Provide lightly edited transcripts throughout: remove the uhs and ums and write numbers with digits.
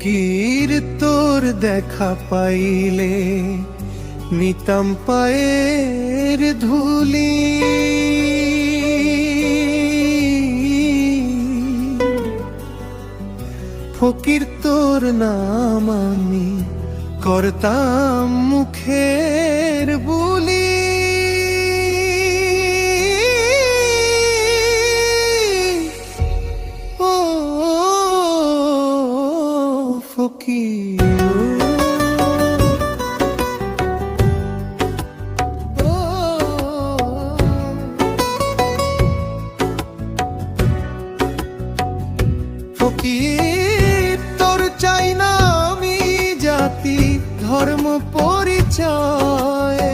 ফকির তোর দেখা পাইলে নিতাম পায়ের ধুলি, ফকির তোর নাম আমি করতাম মুখের বুলি। ও ফকির, ফকির তোর চাই না আমি জাতি ধর্ম পরিচয়,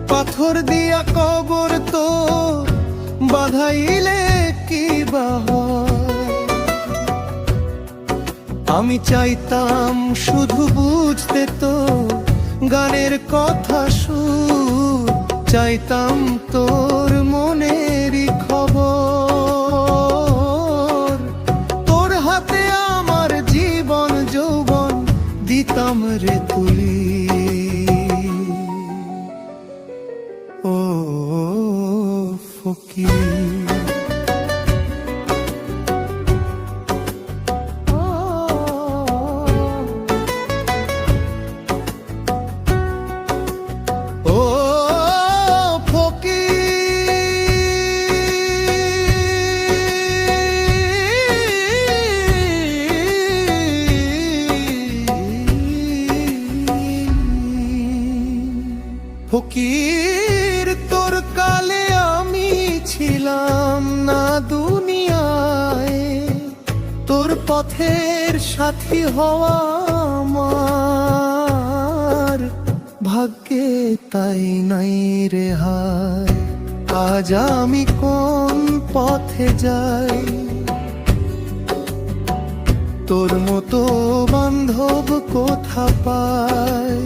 পাথর দিয়া কবর তো বাধাইলে কি বা হয়। আমি চাইতাম শুধু বুঝতে তো গানের কথা সুর, চাইতাম তোর মনেরই খবর, তোর হাতে আমার জীবন যৌবন দিতাম রে তুলি। ও ফকির, ফকির তোর কালে আমি ছিলাম না দুনিয়ায়, তোর পথের সাথী হওয়া আমার ভাগ্যে তাই নাই রে হায়। আজ আমি কোন পথে যাই, তোর মতো বান্ধব কোথা পাই,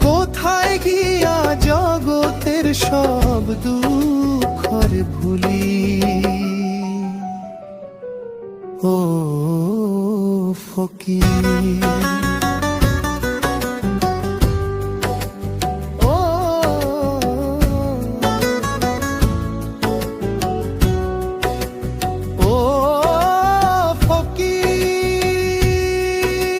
কোথায় গিয়া জগতের সব দুঃখর ভুলি। ও ফকির।